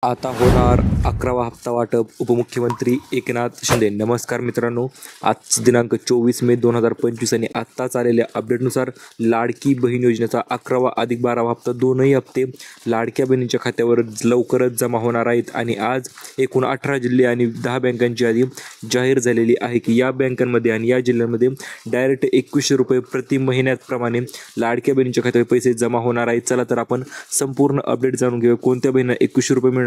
आता होणार 11वा हप्ता वाटप उपमुख्यमंत्री एकनाथ शिंदे. नमस्कार मित्रांनो, आज दिनांक 24 मे 2025 आणि आत्ताच आलेल्या अपडेटनुसार लाडकी बहीण योजनेचा 11वा अधिक 12वा हप्ता दोनही हप्ते लाडक्या बहिणींच्या खात्यावर लवकरच जमा होणार आहेत. आणि आज एकूण 18 जिल्हे आणि 10 बँकांची यादी जाहीर झालेली आहे की या बँकांमध्ये आणि या जिल्ह्यांमध्ये डायरेक्ट 2100 रुपये प्रति महिन्याप्रमाणे लाडक्या बहिणींच्या खात्यावर पैसे जमा होणार आहेत. चला तर आपण संपूर्ण अपडेट जाणून घेऊया. कोणत्या बहिणींना 2100 रुपये मिळणार,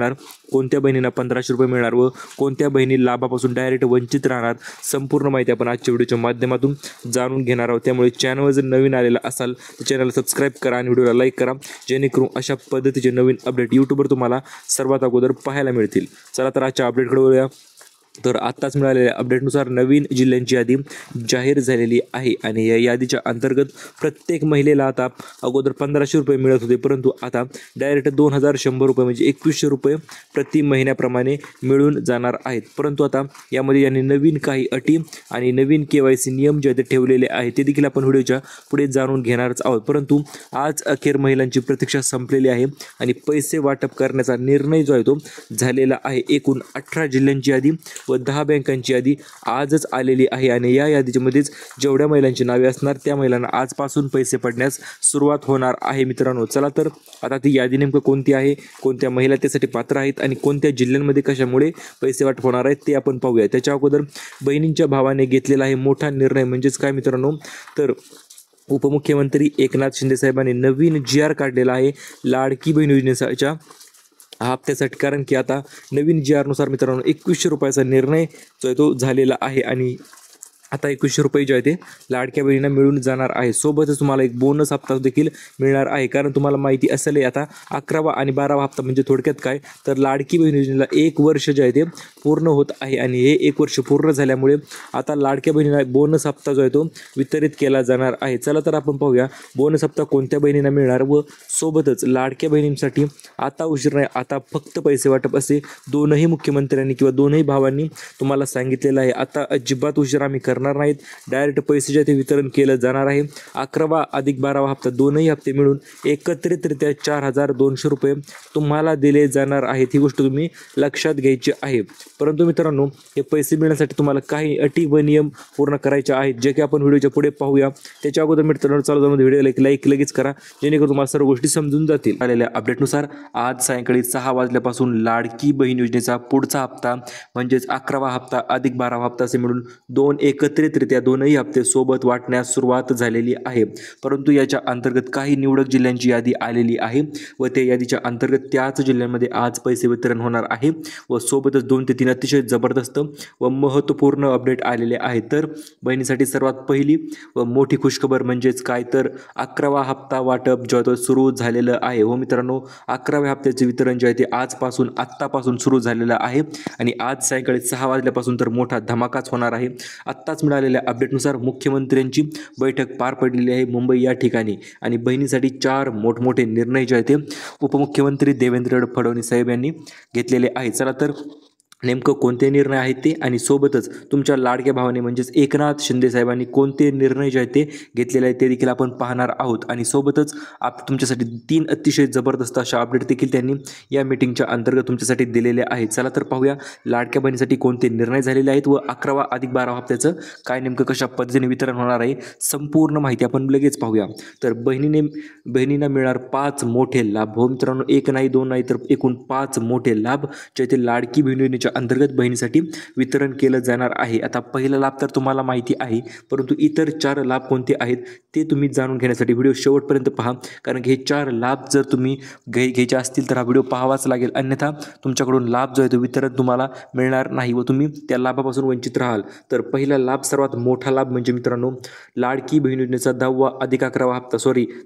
कोणत्या बहिणींना 1500 रुपये मिळणार व कोणत्या बहिणी लाभापासून डायरेक्ट वंचित राहणार, संपूर्ण माहिती आपण आजच्या व्हिडिओच्या माध्यमातून जाणून घेणार आहोत. त्यामुळे चॅनलवर जर नवीन आलेला असाल तर चॅनलला सबस्क्राईब करा आणि व्हिडिओला लाईक करा, जेणेकरून अशा पद्धतीचे नवीन अपडेट यूट्यूबवर तुम्हाला सर्वात अगोदर पाहायला मिळतील. चला तर आजच्या अपडेटकडे वळूया. तर आत्ताच मिळालेल्या अपडेटनुसार नवीन जिल्ह्यांची यादी जाहीर झालेली आहे आणि या यादीच्या अंतर्गत प्रत्येक महिलेला आता अगोदर 1500 रुपये मिळत होते, परंतु आता डायरेक्ट 2100 रुपये म्हणजे 2100 रुपये प्रति महिन्याप्रमाणे मिळून जाणार आहेत. परंतु आता यामध्ये यांनी नवीन काही अटी आणि नवीन KYC नियम जे ते ठेवलेले आहेत ते देखील आपण व्हिडिओच्या पुढे जाणून घेणारच आहोत. परंतु आज अखेर महिलांची प्रतीक्षा संपलेली आहे आणि पैसे वाटप करण्याचा निर्णय जो आहे तो झालेला आहे. एकूण 18 जिल्ह्यांची यादी व 10 बँकांची यादी आजच आलेली आहे आणि या यादीमध्येच जेवढ्या महिलांची नावे असणार त्या महिलांना आजपासून पैसे पडण्यास सुरुवात होणार आहे. मित्रांनो, चला तर आता ती यादी नेमकं कोणती आहे, कोणत्या महिला त्यासाठी पात्र आहेत आणि कोणत्या जिल्ह्यांमध्ये कशामुळे पैसे वाटप होणार आहेत ते आपण पाहूया. त्याच्या अगोदर बहिणींच्या भावाने घेतलेला आहे मोठा निर्णय म्हणजेच काय मित्रांनो, तर उपमुख्यमंत्री एकनाथ शिंदे साहेबांनी नवीन GR काढलेला आहे लाडकी बहीण योजनेच्या हप्त्यासाठी. कारण की आता नवीन GR नुसार मित्रांनो 2100 रुपयाचा निर्णय जो आहे तो झालेला आहे आणि आता 2100 रुपये जे आहे ते लाडक्या बहिणींना मिळून जाणार आहे. सोबतच तुम्हाला एक बोनस हप्ता देखील मिळणार आहे. कारण तुम्हाला माहिती असेल आता 11वा आणि 12वा हप्ता म्हणजे थोडक्यात काय तर लाडकी बहीण योजनेला 1 वर्ष जे आहे ते पूर्ण होत आहे आणि हे 1 वर्ष पूर्ण झाल्यामुळे आता लाडक्या बहिणींना बोनस हप्ता जो आहे तो वितरित केला जाणार आहे. चला तर आपण पाहूया बोनस हप्ता कोणत्या बहिणींना मिळणार व सोबतच लाडक्या बहिणींसाठी आता उशीर नाही, आता फक्त पैसे वाटप असे दोनही मुख्यमंत्र्यांनी किंवा दोनही भावांनी तुम्हाला सांगितलेलं आहे. आता अजिबात उशीर आम्ही करणार नाहीत, डायरेक्ट पैसे जे ते वितरण केलं जाणार आहे. 11वा अधिक 12वा हप्ता दोनही हप्ते मिळून एकत्रितरित्या 4200 रुपये तुम्हाला दिले जाणार आहेत. ही गोष्ट तुम्ही लक्षात घ्यायची आहे. परंतु मित्रांनो, हे पैसे मिळण्यासाठी तुम्हाला काही अटी व नियम पूर्ण करायचे आहेत जे की आपण व्हिडिओच्या पुढे पाहूया. त्याच्या अगोदर मित्रांनो चालू जाऊन व्हिडिओला एक लाईक लगेच करा, जेणेकरून तुम्हाला सर्व गोष्टी समजून जातील. आलेल्या अपडेटनुसार आज सायंकाळी 6 वाजल्यापासून लाडकी बहीण योजनेचा पुढचा हप्ता म्हणजेच 11वा हप्ता अधिक 12वा हप्ता असे मिळून दोन एकत्रितरित्या दोनही हप्ते सोबत वाटण्यास सुरुवात झालेली आहे. परंतु याच्या अंतर्गत काही निवडक जिल्ह्यांची यादी आलेली आहे व त्या यादीच्या अंतर्गत त्याच जिल्ह्यांमध्ये आज पैसे वितरण होणार आहे व सोबतच 2 ते 3 अतिशय जबरदस्त व महत्त्वपूर्ण अपडेट आलेले आहेत. तर बहिणीसाठी सर्वात पहिली व मोठी खुशखबर म्हणजेच काय तर 11वा हप्ता वाटप जो तो सुरू झालेलं आहे. हो मित्रांनो, 11व्या हप्त्याचे वितरण जे आहे ते आत्तापासून सुरू झालेलं आहे आणि आज सायंकाळी 6 वाजल्यापासून तर मोठा धमाकाच होणार आहे. आत्ताच मिळालेल्या अपडेटनुसार मुख्यमंत्र्यांची बैठक पार पडलेली आहे मुंबई या ठिकाणी आणि बहिणीसाठी 4 मोठमोठे निर्णय जे आहेत ते उपमुख्यमंत्री देवेंद्र फडणवीस साहेब यांनी घेतलेले आहेत. चला तर नेमकं कोणते निर्णय आहेत ते आणि सोबतच तुमच्या लाडक्या भावाने म्हणजेच एकनाथ शिंदे साहेबांनी कोणते निर्णय जे आहेत ते घेतलेले आहेत ते देखील आपण पाहणार आहोत. आणि सोबतच तुमच्यासाठी 3 अतिशय जबरदस्त अशा अपडेट देखील त्यांनी या मीटिंगच्या अंतर्गत तुमच्यासाठी दिलेले आहेत. चला तर पाहूया लाडक्या बहिणीसाठी कोणते निर्णय झालेले आहेत व 11वा अधिक 12वा हप्त्याचं काय नेमकं कशा पद्धतीने वितरण होणार आहे संपूर्ण माहिती आपण लगेच पाहूया. तर बहिणींना मिळणार 5 मोठे लाभ. हो मित्रांनो, 1 नाही 2 नाही तर एकूण 5 मोठे लाभ जे ते लाडकी बहीण योजनेच्या अंतर्गत बहिणीसाठी वितरण केलं जाणार आहे. आता पहिला लाभ तर तुम्हाला माहिती आहे, परंतु इतर 4 लाभ कोणते आहेत ते तुम्ही जाणून घेण्यासाठी व्हिडिओ शेवटपर्यंत पहा. कारण की हे 4 लाभ जर तुम्ही घ्यायचे असतील तर हा व्हिडिओ पाहावाच लागेल, अन्यथा तुमच्याकडून लाभ जो आहे तो वितरण तुम्हाला मिळणार नाही व तुम्ही त्या लाभापासून वंचित राहाल. तर पहिला लाभ, सर्वात मोठा लाभ म्हणजे मित्रांनो लाडकी बहीण योजनेचा 10वा अधिक 11वा हप्ता,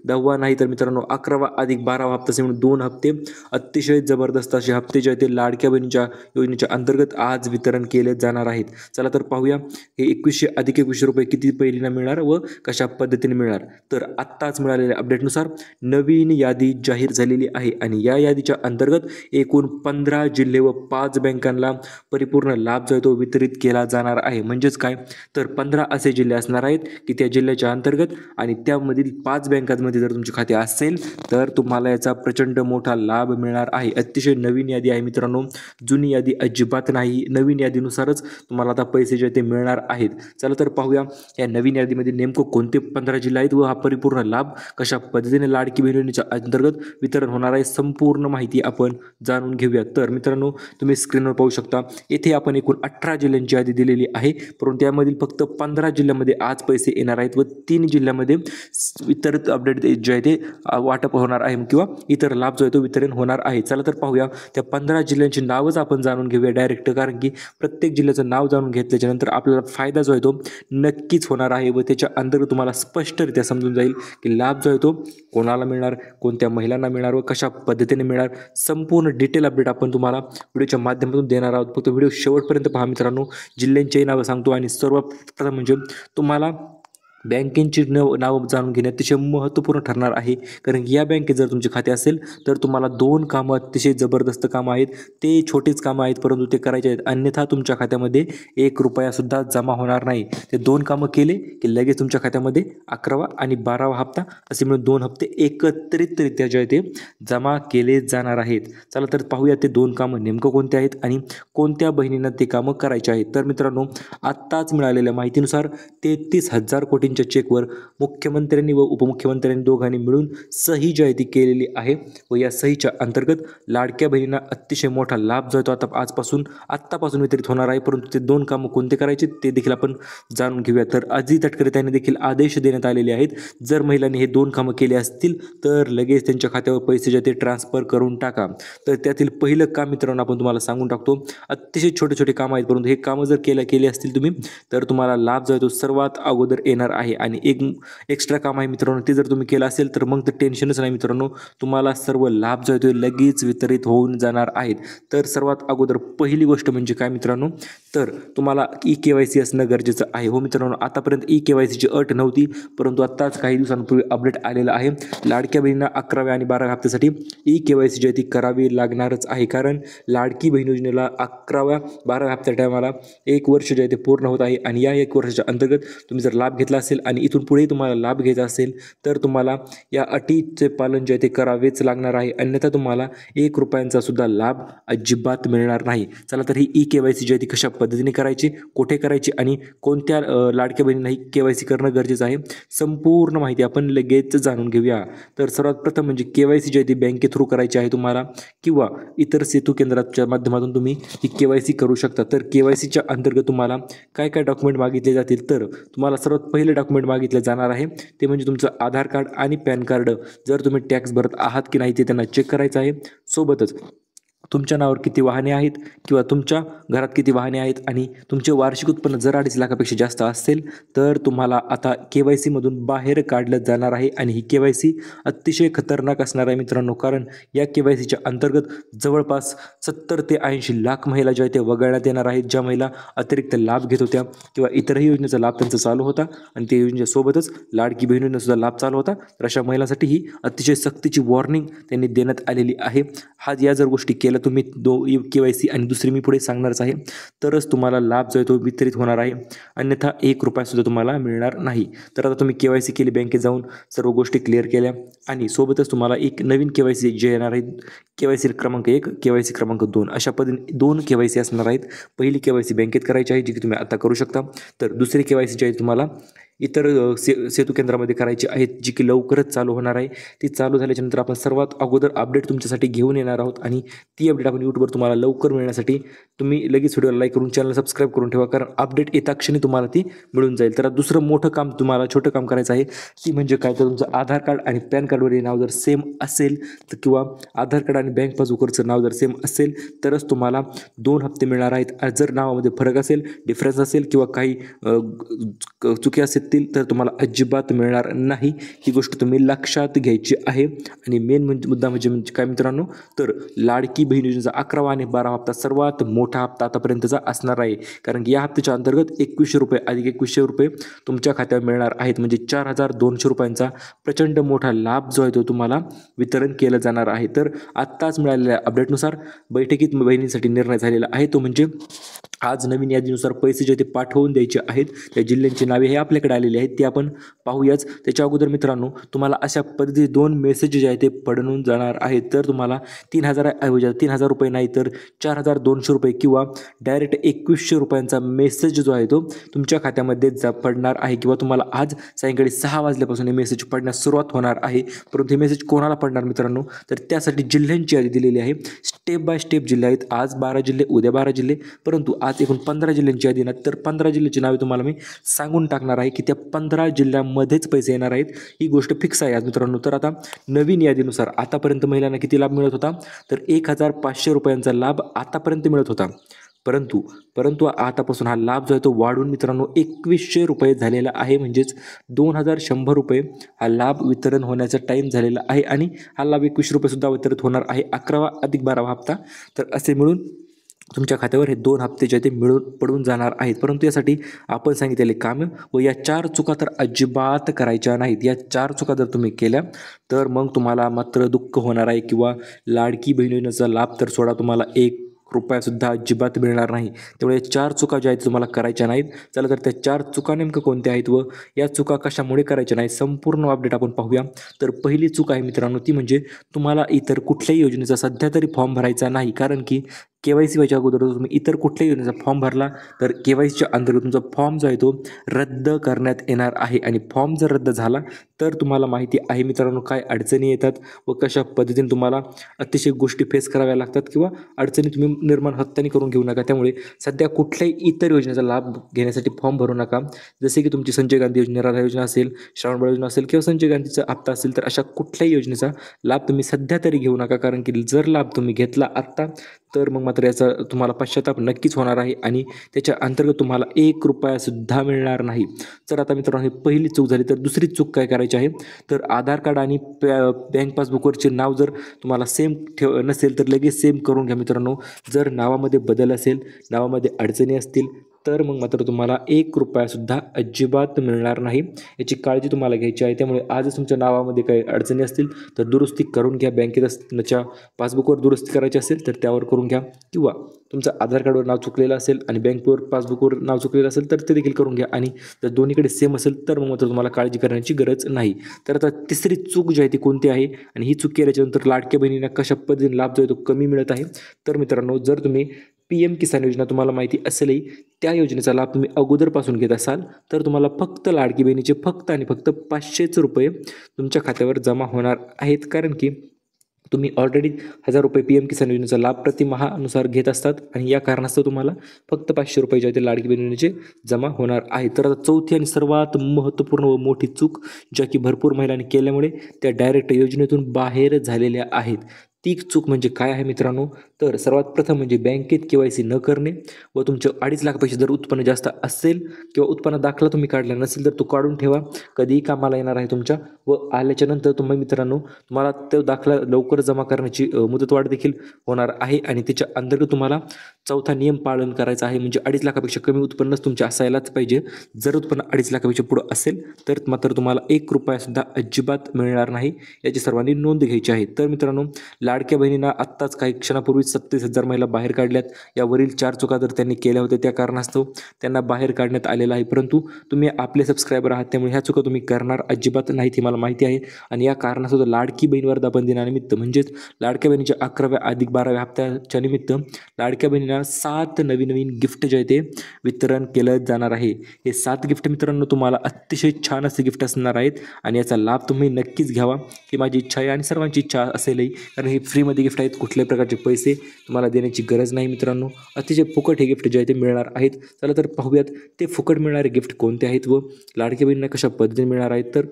10वा नाही तर मित्रांनो 11वा अधिक 12वा हप्ता असे म्हणून 2 हप्ते अतिशय जबरदस्त असे हप्ते जे आहेत ते लाडक्या बहिणीच्या योजनेच्या अंतर्गत आज वितरण केले जाणार आहेत. चला तर पाहूया हे 2100 अधिक 2100 रुपये किती पहिलीला मिळणार व कशा पद्धतीने मिळणार. तर आत्ताच मिळालेल्या अपडेटनुसार नवीन यादी जाहीर झालेली आहे आणि या यादीच्या अंतर्गत एकूण 15 जिल्हे व 5 बँकांना परिपूर्ण लाभ जो आहे तो वितरित केला जाणार आहे. म्हणजेच काय, तर 15 असे जिल्हे असणार आहेत की त्या जिल्ह्याच्या अंतर्गत आणि त्यामधील 5 बँकांमध्ये जर तुमचे खाते असेल तर तुम्हाला याचा प्रचंड मोठा लाभ मिळणार आहे. अतिशय नवीन यादी आहे मित्रांनो, जुनी यादी अजिबात नाही. नवीन यादीनुसारच तुम्हाला आता पैसे जे ते मिळणार आहेत. चला तर पाहूया या नवीन यादीमध्ये नेमकं कोणते 15 जिल्हे आहेत व हा परिपूर्ण लाभ कशा पद्धतीने लाडकी बहीण योजनेच्या अंतर्गत वितरण होणार आहे. संपूर्ण माहिती आपण जाणून घेऊया. तर मित्रांनो, तुम्ही स्क्रीनवर पाहू शकता येथे आपण एकूण 18 जिल्ह्यांची यादी दिलेली आहे, परंतु त्यामधील फक्त 15 जिल्ह्यामध्ये आज पैसे येणार आहेत व 3 जिल्ह्यामध्ये इतर अपडेट जे आहे ते वाटप होणार आहे किंवा इतर लाभ जो आहे तो वितरण होणार आहे. चला तर पाहूया त्या 15 जिल्ह्यांची नावच आपण जाणून घेऊया डायरेक्ट, कारण की प्रत्येक जिल्ह्याचं नाव जाणून घेतल्याच्या नंतर आपल्याला फायदा जो आहे तो नक्कीच होणार आहे व त्याच्या अंतर्गत तुम्हाला स्पष्टरित्या समजून जाईल की लाभ जो आहे तो कोणाला मिळणार, कोणत्या महिलांना मिळणार व कशा पद्धतीने मिळणार. संपूर्ण डिटेल अपडेट आपण तुम्हाला व्हिडिओच्या माध्यमातून देणार आहोत. फक्त व्हिडिओ शेवटपर्यंत पहा मित्रांनो. जिल्ह्यांची नावं सांगतो आणि सर्वप्रथम म्हणजे तुम्हाला बँकेची नावं जाणून घेणे अतिशय महत्त्वपूर्ण ठरणार आहे, कारण या बँकेत जर तुमचे खाते असेल तर तुम्हाला 2 कामं अतिशय जबरदस्त कामं आहेत. ते छोटेच कामं आहेत परंतु ते करायचे आहेत, अन्यथा तुमच्या खात्यामध्ये 1 रुपयासुद्धा जमा होणार नाही. ते 2 कामं केले की लगेच तुमच्या खात्यामध्ये 11वा आणि 12वा हप्ता असे मिळून 2 हप्ते एकत्रितरित्या जे आहे ते जमा केले जाणार आहेत. चला तर पाहूया ते 2 कामं नेमकं कोणते आहेत आणि कोणत्या बहिणींना ते कामं करायचे आहेत. तर मित्रांनो, आत्ताच मिळालेल्या माहितीनुसार 33,000 कोटी चेकवर मुख्यमंत्र्यांनी व उपमुख्यमंत्र्यांनी दोघांनी मिळून सही जी आहे ती केलेली आहे व या सहीच्या अंतर्गत लाडक्या बहिणींना अतिशय मोठा लाभ जो आहे तो आत्तापासून वितरित होणार आहे. परंतु ते 2 कामं कोणते करायचे ते देखील आपण जाणून घेऊया. तर अजी तटकरे त्यांनी देखील आदेश देण्यात आलेले आहेत. जर महिलांनी हे 2 कामं केले असतील तर लगेच त्यांच्या खात्यावर पैसे जे ते ट्रान्सफर करून टाका. तर त्यातील पहिलं काम मित्रांनो आपण तुम्हाला सांगून टाकतो. अतिशय छोटे छोटे कामं आहेत, परंतु हे कामं जर केले असतील तुम्ही तर तुम्हाला लाभ जो आहे तो सर्वात अगोदर येणार आहे. आणि एक एक्स्ट्रा काम आहे मित्रांनो, ते जर तुम्ही केलं असेल तर मग तर टेन्शनच नाही मित्रांनो, तुम्हाला सर्व लाभ जो आहे तो लगेच वितरित होऊन जाणार आहेत. तर सर्वात अगोदर पहिली गोष्ट म्हणजे काय मित्रांनो, तर तुम्हाला KYC असणं गरजेचं आहे. हो मित्रांनो, आतापर्यंत KYCची अट नव्हती, परंतु आत्ताच काही दिवसांपूर्वी अपडेट आलेलं आहे. लाडक्या बहिणींना 11व्या आणि 12व्या हप्त्यासाठी KYC जी आहे ती करावी लागणारच आहे, कारण लाडकी बहीण योजनेला 11व्या 12व्या हप्त्या टायमाला 1 वर्ष जे आहे ते पूर्ण होत आहे आणि या 1 वर्षाच्या अंतर्गत तुम्ही जर लाभ घेतला असेल आणि इथून पुढे तुम्हाला लाभ घ्यायचा असेल तर तुम्हाला या अटीचे पालन जे आहे ते करावेच लागणार आहे, अन्यथा तुम्हाला 1 रुपयांचा सुद्धा लाभ अजिबात मिळणार नाही. चला तर ही KYC जी आहे ती कशा पद्धतीने करायची, कुठे करायची आणि कोणत्या लाडक्या बहिणींना ही KYC करणं गरजेचं आहे, संपूर्ण माहिती आपण लगेच जाणून घेऊया. तर सर्वात प्रथम म्हणजे KYC जी आहे ती बँके थ्रू करायची आहे तुम्हाला किंवा इतर सेतू केंद्राच्या माध्यमातून तुम्ही ही KYC करू शकता. तर KYCच्या अंतर्गत तुम्हाला काय काय डॉक्युमेंट मागितले जातील, तर तुम्हाला सर्वात पहिले डॉक्युमेंट मागितलं जाणार आहे ते म्हणजे तुमचं आधार कार्ड आणि पॅन कार्ड. जर तुम्ही टॅक्स भरत आहात की नाही ते त्यांना चेक करायचं आहे. सोबतच तुमच्या नावावर किती वाहने आहेत किंवा तुमच्या घरात किती वाहने आहेत आणि तुमचे वार्षिक उत्पन्न जर 2.5 लाखापेक्षा जास्त असेल तर तुम्हाला आता KYC मधून बाहेर काढलं जाणार आहे. आणि ही KYC अतिशय खतरनाक असणार आहे मित्रांनो, कारण या KYCच्या अंतर्गत जवळपास 70 ते 80 लाख महिला ज्या आहेत त्या वगळण्यात येणार आहेत, ज्या महिला अतिरिक्त लाभ घेत होत्या किंवा इतरही योजनेचा लाभ त्यांचा चालू होता आणि त्या योजनेसोबतच लाडकी बहिणींना सुद्धा लाभ चालू होता. तर अशा महिलांसाठी ही अतिशय सक्तीची वॉर्निंग त्यांनी देण्यात आलेली आहे. या जर गोष्टी केल्या तुम्ही KYC आणि दुसरी मी पुढे सांगणारच आहे तरच तुम्हाला लाभ जो आहे तो वितरित होणार आहे, अन्यथा 1 रुपया सुद्धा तुम्हाला मिळणार नाही. तर आता तुम्ही KYC केली, बँकेत जाऊन सर्व गोष्टी क्लिअर केल्या आणि सोबतच तुम्हाला एक नवीन KYC जे येणार आहे, KYC क्रमांक 1, KYC क्रमांक 2 अशा पद्धतीने 2 KYC असणार आहेत. पहिली KYC बँकेत करायची आहे जी की तुम्ही आता करू शकता. तर दुसरी KYC जी आहे तुम्हाला इतर सेतू केंद्रामध्ये करायची आहेत जी की लवकरच चालू होणार आहे. ती चालू झाल्याच्यानंतर आपण सर्वात अगोदर अपडेट तुमच्यासाठी घेऊन येणार आहोत आणि ती अपडेट आपण यूट्यूबवर तुम्हाला लवकर मिळण्यासाठी तुम्ही लगेच व्हिडिओला लाईक करून चॅनल सबस्क्राईब करून ठेवा, कारण अपडेट येता क्षणी तुम्हाला ती मिळून जाईल. तर दुसरं मोठं काम तुम्हाला छोटं काम करायचं आहे ती म्हणजे काय, तर तुमचं आधार कार्ड आणि पॅन कार्डवरील नाव जर सेम असेल तर किंवा आधार कार्ड आणि बँक पासबुकवरचं नाव जर सेम असेल तरच तुम्हाला 2 हप्ते मिळणार आहेत. जर नावामध्ये फरक असेल, डिफरन्स असेल किंवा काही चुकी असेल असतील तर तुम्हाला अजिबात मिळणार नाही, ही गोष्ट तुम्ही लक्षात घ्यायची आहे. आणि मेन मुद्दा म्हणजे काय मित्रांनो, तर लाडकी बहीण योजनेचा 11वा आणि 12वा हप्ता सर्वात मोठा हप्ता आतापर्यंतचा असणार आहे. कारण की या हप्त्याच्या अंतर्गत 2100 रुपये अधिक 2100 रुपये तुमच्या खात्यावर मिळणार आहेत. म्हणजे 4200 रुपयांचा प्रचंड मोठा लाभ जो आहे तो तुम्हाला वितरण केलं जाणार आहे. तर आत्ताच मिळालेल्या अपडेटनुसार बैठकीत बहिणींसाठी निर्णय झालेला आहे, तो म्हणजे आज नवीन यादीनुसार पैसे जे ते पाठवून द्यायचे आहेत. त्या जिल्ह्यांची नावे हे आपल्याकडे आलेली आहेत, ते आपण पाहूयाच. त्याच्या अगोदर मित्रांनो, तुम्हाला अशा पद्धतीचे 2 मेसेज जे आहेत ते पडून जाणार आहेत. तर तुम्हाला 3000 ऐवजी 3000 रुपये नाही तर 4200 रुपये किंवा डायरेक्ट 2100 रुपयांचा मेसेज जो आहे तो तुमच्या खात्यामध्ये पडणार आहे. किंवा तुम्हाला आज सायंकाळी 6 वाजल्यापासून हे मेसेज पडण्यास सुरुवात होणार आहे. परंतु हे मेसेज कोणाला पडणार मित्रांनो, तर त्यासाठी जिल्ह्यांची यादी दिलेली आहे. स्टेप बाय स्टेप जिल्हे आहेत. आज 12 जिल्हे, उद्या 12 जिल्हे, परंतु आज एकूण 15 जिल्ह्यांची यादी ना, तर 15 जिल्ह्याची नावे तुम्हाला मी सांगून टाकणार आहे की त्या 15 जिल्ह्यांमध्येच पैसे येणार आहेत. ही गोष्ट फिक्स आहे आज मित्रांनो. तर आता नवीन यादीनुसार आतापर्यंत महिलांना किती लाभ मिळत होता, तर 1500 रुपयांचा लाभ आतापर्यंत मिळत होता. परंतु आतापासून हा लाभ जो आहे तो वाढून मित्रांनो 2100 रुपये झालेला आहे. म्हणजेच 2100 रुपये हा लाभ वितरण होण्याचा टाईम झालेला आहे. आणि हा लाभ 2100 रुपयेसुद्धा वितरित होणार आहे 11वा अधिक 12वा हप्ता. तर असे मिळून तुमच्या खात्यावर हे 2 हप्ते जे ते पडून जाणार आहेत. परंतु यासाठी आपण सांगितलेले कामं व या 4 चुका तर अजिबात करायच्या नाहीत. या 4 चुका जर तुम्ही केल्या तर मग तुम्हाला मात्र दुःख होणार आहे. किंवा लाडकी बहीण योजनेचा लाभ तर सोडा, तुम्हाला 1 रुपयासुद्धा अजिबात मिळणार नाही. त्यामुळे 4 चुका ज्या आहेत तुम्हाला करायच्या नाहीत. चला तर त्या 4 चुका नेमकं कोणत्या आहेत व या चुका कशामुळे करायच्या नाहीत, संपूर्ण अपडेट आपण पाहूया. तर पहिली चूक आहे मित्रांनो, ती म्हणजे तुम्हाला इतर कुठल्याही योजनेचा सध्या तरी फॉर्म भरायचा नाही. कारण की KYC व्हायच्या अगोदर तुम्ही इतर कुठल्याही योजनेचा फॉर्म भरला तर KYCच्या अंतर्गत तुमचा फॉर्म जो आहे तो रद्द करण्यात येणार आहे. आणि फॉर्म जर रद्द झाला तर तुम्हाला माहिती आहे मित्रांनो काय अडचणी येतात व कशा पद्धतीने तुम्हाला अतिशय गोष्टी फेस कराव्या लागतात. किंवा अडचणी तुम्ही निर्माण हत्याने करून घेऊ नका. त्यामुळे सध्या कुठल्याही इतर योजनेचा लाभ घेण्यासाठी फॉर्म भरू नका. जसे की तुमची संजय गांधी योजना, राधा योजना असेल, श्रावणबाळ योजना असेल किंवा संजय गांधीचा हप्ता असेल, तर अशा कुठल्याही योजनेचा लाभ तुम्ही सध्या तरी घेऊ नका. कारण की जर लाभ तुम्ही घेतला आत्ता तर मग मात्र याचा तुम्हाला पश्चाताप नक्कीच होणार आहे. आणि त्याच्या अंतर्गत तुम्हाला 1 रुपयासुद्धा मिळणार नाही. तर आता मित्रांनो, ही पहिली चूक झाली. तर दुसरी चूक काय करायची आहे, तर आधार कार्ड आणि बँक पासबुकवरचे नाव जर तुम्हाला सेम नसेल तर लगेच सेम करून घ्या मित्रांनो. जर नावामध्ये बदल असेल, नावामध्ये अडचणी असतील तर मग मात्र तुम्हाला 1 रुपयासुद्धा अजिबात मिळणार नाही. याची काळजी तुम्हाला घ्यायची आहे. त्यामुळे आजच तुमच्या नावामध्ये काही अडचणी असतील तर दुरुस्ती करून घ्या. बँकेच्या पासबुकवर दुरुस्ती करायची असेल तर त्यावर करून घ्या. किंवा तुमचं आधार कार्डवर नाव चुकलेलं असेल आणि बँकेवर पासबुकवर नाव चुकलेलं असेल तर ते देखील करून घ्या. आणि जर दोन्हीकडे सेम असेल तर मग मात्र तुम्हाला काळजी करण्याची गरज नाही. तर आता तिसरी चूक जी आहे ती कोणती आहे, आणि ही चूक केल्याच्यानंतर लाडक्या बहिणींना कशा पद्धतीने लाभ जो आहे तो कमी मिळत आहे. तर मित्रांनो, जर तुम्ही PM किसान योजना तुम्हाला माहिती असेलही, त्या योजनेचा लाभ तुम्ही अगोदरपासून घेत असाल तर तुम्हाला फक्त लाडकी बहिणीचे फक्त आणि फक्त 500 रुपये तुमच्या खात्यावर जमा होणार आहेत. कारण की तुम्ही ऑलरेडी 1000 रुपये PM किसान योजनेचा लाभ प्रतिमाहानुसार घेत असतात. आणि या कारणास्तव तुम्हाला फक्त 500 रुपये जे ते लाडकी बहीण योजनेचे जमा होणार आहे. तर आता चौथी आणि सर्वात महत्त्वपूर्ण व मोठी चूक ज्या की भरपूर महिलांनी केल्यामुळे त्या डायरेक्ट योजनेतून बाहेर झालेल्या आहेत. ती चूक म्हणजे काय आहे मित्रांनो, तर सर्वात प्रथम म्हणजे बँकेत KYC न करणे व तुमचे 2.5 लाखापेक्षा जर उत्पन्न जास्त असेल किंवा उत्पन्न दाखला तुम्ही काढला नसेल तर तो काढून ठेवा, कधीही कामाला येणार आहे तुमच्या. व आल्याच्या नंतर तुम्ही मित्रांनो, तुम्हाला तो दाखला लवकर जमा करण्याची मुदतवाढ देखील होणार आहे. आणि त्याच्या अंतर्गत तुम्हाला चौथा नियम पालन करायचा आहे, म्हणजे 2.5 लाखापेक्षा कमी उत्पन्नच तुमचे असायलाच पाहिजे. जर उत्पन्न 2.5 लाखापेक्षा पुढं असेल तर मात्र तुम्हाला 1 रुपयासुद्धा अजिबात मिळणार नाही. याची सर्वांनी नोंद घ्यायची आहे. तर मित्रांनो, लाडक्या बहिणींना आत्ताच काही क्षणापूर्वी 37,000 महिला बाहेर काढल्यात. यावरील 4 चुका जर त्यांनी केल्या होत्या त्या कारणास्तव त्यांना बाहेर काढण्यात आलेलं आहे. परंतु तुम्ही आपले सबस्क्रायबर आहात त्यामुळे ह्या चुका तुम्ही करणार अजिबात नाहीत हे मला माहिती आहे. आणि या कारणास्तव लाडकी बहीण वर्धापन दिनानिमित्त म्हणजेच लाडक्या बहिणीच्या 11व्या अधिक 12व्या हप्त्याच्या निमित्त लाडक्या बहिणींना 7 नवीन गिफ्ट जे आहे ते वितरण केलं जाणार आहे. हे 7 गिफ्ट मित्रांनो तुम्हाला अतिशय छान असे गिफ्ट असणार आहेत. आणि याचा लाभ तुम्ही नक्कीच घ्यावा ही माझी इच्छा आहे आणि सर्वांची इच्छा असेलही. कारण हे फ्रीमध्ये गिफ्ट आहेत, कुठल्याही प्रकारचे पैसे तुम्हाला देण्याची गरज नाही मित्रांनो. अतिशय फुकट हे गिफ्ट जे आहे ते मिळणार आहेत. चला तर पाहूयात ते फुकट मिळणारे गिफ्ट कोणते आहेत व लाडक्या बहिणींना कशा पद्धतीने मिळणार आहेत. तर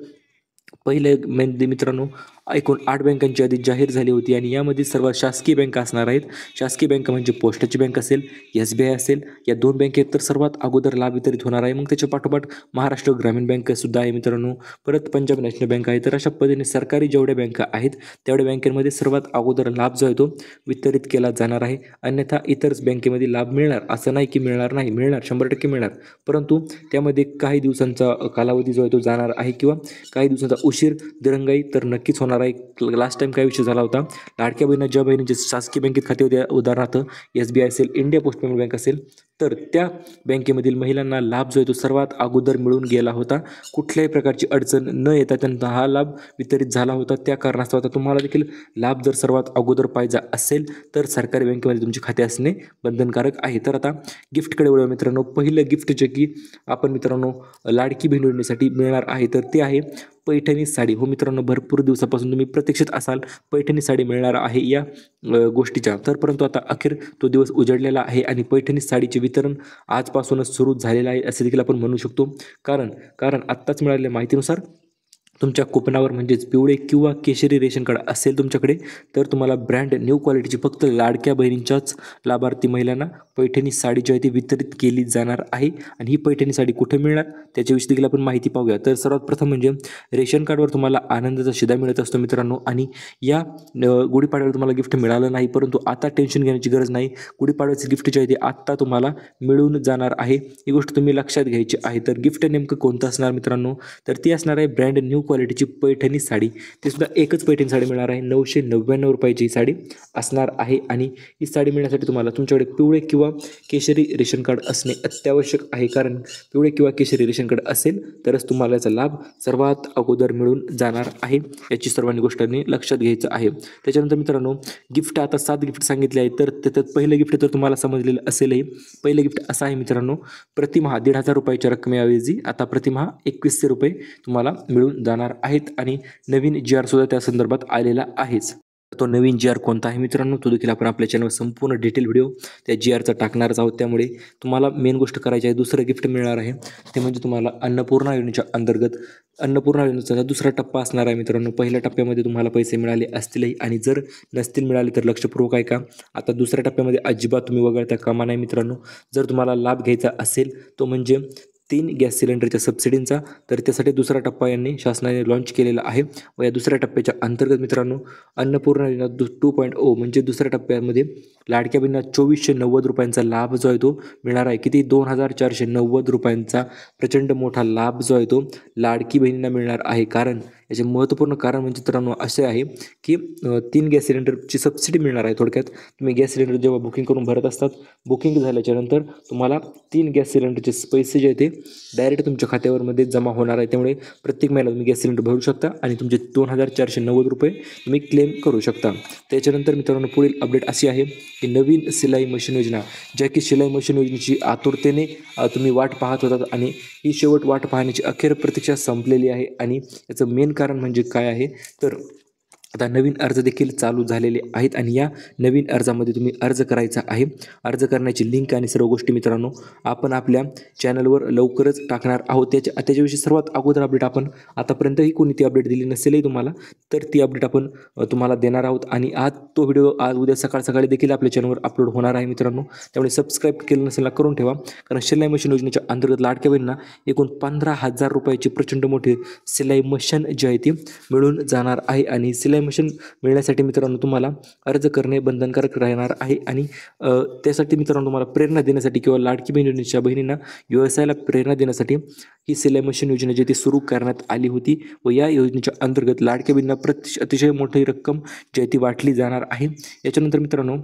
पहिले म्हणजे मित्रांनो एकूण 8 बँकांची यादी जाहीर झाली होती आणि यामध्ये सर्वात शासकीय बँका असणार आहेत. शासकीय बँका म्हणजे पोस्टाची बँक असेल, SBI असेल, या 2 बँकेत तर सर्वात अगोदर लाभ वितरित होणार आहे. मग त्याच्या पाठोपाठ महाराष्ट्र ग्रामीण बँकसुद्धा आहे मित्रांनो. परत पंजाब नॅशनल बँक आहे. तर अशा पद्धतीने सरकारी जेवढ्या बँका आहेत तेवढ्या बँकांमध्ये सर्वात अगोदर लाभ जो आहे तो वितरित केला जाणार आहे. अन्यथा इतर बँकेमध्ये लाभ मिळणार असं नाही की मिळणार नाही, मिळणार 100% मिळणार. परंतु त्यामध्ये काही दिवसांचा कालावधी जो आहे तो जाणार आहे किंवा काही दिवसांचा उशीर दिरंगाई तर नक्कीच होणार आहे. लास्ट टाइम काय विषय झाला होता, लाडक्या बहिणी ज्या बहिणीचे शासकीय बँकेत खाते होते, उदाहरणार्थ SBI असेल, इंडिया पोस्ट पेमेंट बँक असेल, तर त्या बँकेमधील महिलांना लाभ जो आहे तो सर्वात अगोदर मिळून गेला होता. कुठल्याही प्रकारची अडचण न येता त्यांना हा लाभ वितरित झाला होता. त्या कारणास्तव आता तुम्हाला देखील लाभ जर सर्वात अगोदर पाहिजे असेल तर सरकारी बँकेमध्ये तुमचे खाते असणे बंधनकारक आहे. तर आता गिफ्टकडे वळूया मित्रांनो. पहिलं गिफ्ट जे की आपण मित्रांनो लाडकी बहीण योजनेसाठी मिळणार आहे तर ते आहे पैठणी साडी. हो मित्रांनो, भरपूर दिवसापासून तुम्ही प्रतीक्षित असाल पैठणी साडी मिळणार आहे या गोष्टीच्या. तर परंतु आता अखेर तो दिवस उजडलेला आहे आणि पैठणी साडीचे वितरण आजपासूनच सुरू झालेलं आहे असे देखील आपण म्हणू शकतो. कारण आत्ताच मिळालेल्या माहितीनुसार तुमच्या कुपनावर म्हणजेच पिवळे किंवा केशरी रेशन कार्ड असेल तुमच्याकडे तर तुम्हाला ब्रँड न्यू क्वालिटीची फक्त लाडक्या बहिणींच्याच लाभार्थी महिलांना पैठणी साडी जी आहे ती वितरित केली जाणार आहे. आणि ही पैठणी साडी कुठे मिळणार त्याच्याविषयी देखील आपण माहिती पाहूया. तर सर्वात प्रथम म्हणजे रेशन कार्डवर तुम्हाला आनंदाचा शिधा मिळत असतो मित्रांनो. आणि या गुढीपाडव्याला तुम्हाला गिफ्ट मिळालं नाही, परंतु आता टेन्शन घेण्याची गरज नाही. गुढीपाडव्याचे गिफ्ट जे आहे ते आत्ता तुम्हाला मिळून जाणार आहे. ही गोष्ट तुम्ही लक्षात घ्यायची आहे. तर गिफ्ट नेमकं कोणतं असणार मित्रांनो, तर ती असणार आहे ब्रँड न्यू क्वालिटीची पैठणी साडी. ती सुद्धा एकच पैठणी साडी मिळणार आहे. 999 रुपयाची ही साडी असणार आहे. आणि ही साडी मिळण्यासाठी तुम्हाला तुमच्याकडे पिवळे किंवा केशरी रेशन कार्ड असणे अत्यावश्यक आहे. कारण पिवळे किंवा केशरी रेशन कार्ड असेल तरच तुम्हाला याचा लाभ सर्वात अगोदर मिळून जाणार आहे. याची सर्वांनी गोष्टींनी लक्षात घ्यायचं आहे. त्याच्यानंतर मित्रांनो गिफ्ट आता 7 गिफ्ट सांगितले आहेत. तर त्याच्यात पहिलं गिफ्ट तर तुम्हाला समजलेलं असेलही. पहिलं गिफ्ट असं आहे मित्रांनो, प्रतिमाहा 1,500 रुपयाच्या रकमेऐवजी आता प्रतिमाहा 2100 रुपये तुम्हाला मिळून जाणार आहेत. आणि नवीन GR सुद्धा त्या संदर्भात आलेला आहेच. तो नवीन GR कोणता आहे मित्रांनो, तो देखील आपण आपल्या चॅनलवर संपूर्ण डिटेल व्हिडिओ त्या GRचा टाकणारच आहोत. त्यामुळे तुम्हाला मेन गोष्ट करायची आहे, दुसरं गिफ्ट मिळणार आहे ते म्हणजे तुम्हाला अन्नपूर्णा योजनेच्या अंतर्गत अन्नपूर्णा योजनेचा दुसरा टप्पा असणार आहे मित्रांनो. पहिल्या टप्प्यामध्ये तुम्हाला पैसे मिळाले असतीलही आणि जर नसतील मिळाले तर लक्षपूर्वक आहे का, आता दुसऱ्या टप्प्यामध्ये अजिबात तुम्ही वगळता कामा नाही मित्रांनो. जर तुम्हाला लाभ घ्यायचा असेल तो म्हणजे 3 गॅस सिलेंडरच्या सबसिडींचा, तर त्यासाठी दुसरा टप्पा यांनी शासनाने लॉन्च केलेला आहे. व या दुसऱ्या टप्प्याच्या अंतर्गत मित्रांनो अन्नपूर्णा योजना 2.0 म्हणजे दुसऱ्या टप्प्यामध्ये लाडक्या बहिणींना 2490 रुपयांचा लाभ जो आहे तो मिळणार आहे. किती 2490 रुपयांचा प्रचंड मोठा लाभ जो आहे तो लाडकी बहिणींना मिळणार आहे. कारण याचे महत्त्वपूर्ण कारण म्हणजे मित्रांनो असे आहे की 3 गॅस सिलेंडरची सबसिडी मिळणार आहे. थोडक्यात तुम्ही गॅस सिलेंडर जेव्हा बुकिंग करून भरत असतात, बुकिंग झाल्याच्या नंतर तुम्हाला 3 गॅस सिलेंडरचे पैसे जे आहे ते डायरेक्ट तुमच्या खात्यावरमध्ये जमा होणार आहे. त्यामुळे प्रत्येक महिन्याला तुम्ही गॅस सिलेंडर भरू शकता आणि तुमचे 2490 रुपये तुम्ही क्लेम करू शकता. त्याच्यानंतर मित्रांनो पुढील अपडेट अशी आहे की नवीन सिलाई मशीन योजना, ज्या की शिलाई मशीन योजनेची आतुरतेने तुम्ही वाट पाहत होतात आणि ही शेवट वाट पाहण्याची अखेर प्रतीक्षा संपलेली आहे. आणि याचं मेन कारण म्हणजे काय आहे तर आता नवीन अर्ज देखील चालू झालेले आहेत आणि या नवीन अर्जामध्ये तुम्ही अर्ज करायचा आहे. अर्ज करण्याची लिंक आणि सर्व गोष्टी मित्रांनो आपण आपल्या चॅनलवर लवकरच टाकणार आहोत. त्याच्याविषयी सर्वात अगोदर अपडेट आपण आतापर्यंतही कोणी ती अपडेट दिली नसेलही तुम्हाला, तर ती अपडेट आपण तुम्हाला देणार आहोत. आणि आज तो व्हिडिओ आज उद्या सकाळी देखील आपल्या चॅनलवर अपलोड होणार आहे मित्रांनो. त्यामुळे सबस्क्राईब केलं नसेल करून ठेवा. कारण शिलाई मशीन योजनेच्या अंतर्गत लाडक्या बहिणींना एकूण 15,000 रुपयाची प्रचंड मोठी सिलाई मशीन जी आहे ती मिळून जाणार आहे. आणि सिलाई मशीन मिळण्यासाठी मित्रांनो तुम्हाला अर्ज करणे बंधनकारक राहणार आहे. आणि त्यासाठी मित्रांनो तुम्हाला प्रेरणा देण्यासाठी किंवा लाडकी बहिणीच्या बहिणींना व्यवसायाला प्रेरणा देण्यासाठी ही सिलाई मशीन योजना जी ती सुरू करण्यात आली होती. व या योजनेच्या अंतर्गत लाडक्या बहिणींना अतिशय मोठी रक्कम जी आहे ती वाटली जाणार आहे. याच्यानंतर मित्रांनो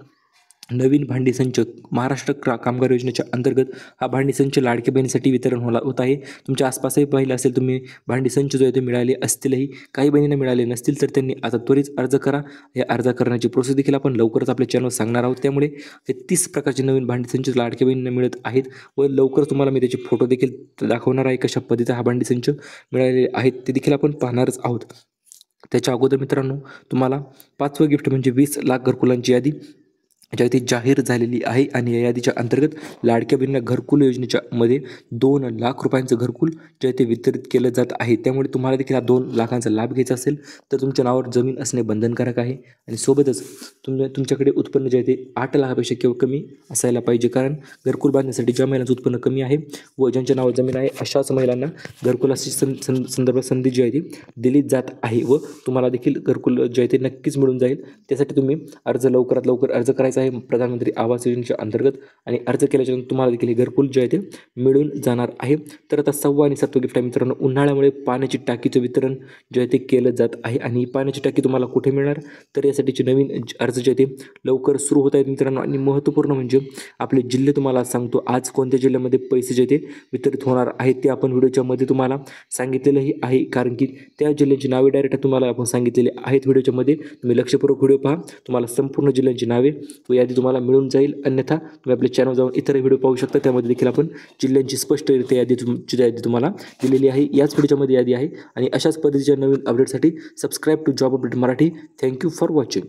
नवीन भांडी संच महाराष्ट्र कामगार योजनेच्या अंतर्गत हा भांडी संच लाडक्या बहिणीसाठी वितरण होत आहे. तुमच्या आसपासही पाहिलं असेल तुम्ही भांडी संच जो आहे ते मिळाले असतीलही, काही बहिणींना मिळाले नसतील तर त्यांनी आता त्वरित अर्ज करा. या अर्ज करण्याची प्रोसेस देखील आपण लवकरच आपल्या चॅनलवर सांगणार आहोत. त्यामुळे हे 30 प्रकारचे नवीन भांडी संच लाडक्या बहिणींना मिळत आहेत व लवकरच तुम्हाला मी त्याचे फोटो देखील दाखवणार आहे. कशा पद्धतीचा हा भांडी संच मिळालेले आहेत ते देखील आपण पाहणारच आहोत. त्याच्या अगोदर मित्रांनो तुम्हाला 5वं गिफ्ट म्हणजे 20 लाख घरकुलांची यादी ज्या ती जाहीर झालेली आहे आणि या यादीच्या अंतर्गत लाडक्या बहिणीला घरकुल योजनेच्या मध्ये 2 लाख रुपयांचं घरकुल जे आहे ते वितरित केलं जात आहे. त्यामुळे तुम्हाला देखील हा 2 लाखांचा लाभ घ्यायचा असेल तर तुमच्या नावावर जमीन असणे बंधनकारक आहे आणि सोबतच तुमच्याकडे उत्पन्न जे आहे ते 8 लाखापेक्षा किंवा कमी असायला पाहिजे. कारण घरकुल बांधण्यासाठी ज्या महिलांचं उत्पन्न कमी आहे व ज्यांच्या नावावर जमीन आहे अशाच महिलांना घरकुलाची संदर्भात संधी जी आहे ती दिली जात आहे व तुम्हाला देखील घरकुल जे आहे ते नक्कीच मिळून जाईल. त्यासाठी तुम्ही अर्ज लवकरात लवकर अर्ज करायचा आहे प्रधानमंत्री आवास योजनेच्या अंतर्गत आणि अर्ज केल्याच्यानंतर तुम्हाला देखील हे घरकुल जे आहे ते मिळून जाणार आहे. तर आता 6वा आणि 7वा गिफ्ट आहे मित्रांनो, उन्हाळ्यामुळे पाण्याची टाकीचं वितरण जे आहे ते केलं जात आहे आणि ही पाण्याची टाकी तुम्हाला कुठे मिळणार तर यासाठीचे नवीन अर्ज जे आहे ते लवकर सुरू होत आहेत मित्रांनो. आणि महत्त्वपूर्ण म्हणजे आपले जिल्हे तुम्हाला सांगतो आज कोणत्या जिल्ह्यामध्ये पैसे जे ते वितरित होणार आहेत ते आपण व्हिडिओच्या मध्ये तुम्हाला सांगितलेलंही आहे. कारण की त्या जिल्ह्यांची नावे डायरेक्ट तुम्हाला आपण सांगितलेले आहेत व्हिडिओच्या मध्ये. तुम्ही लक्षपूर्वक व्हिडिओ पहा, तुम्हाला संपूर्ण जिल्ह्यांची नावे व यादी तुम्हाला मिळून जाईल. अन्यथा तुम्ही आपल्या चॅनल जाऊन इतर व्हिडिओ पाहू शकता, त्यामध्ये देखील आपण जिल्ह्यांची स्पष्टरित्या यादी तुम्हाला दिलेली आहे. याच व्हिडिओच्या मध्ये यादी आहे आणि अशाच पद्धतीच्या नवीन अपडेटसाठी subscribe to job update Marathi. Thank you for watching.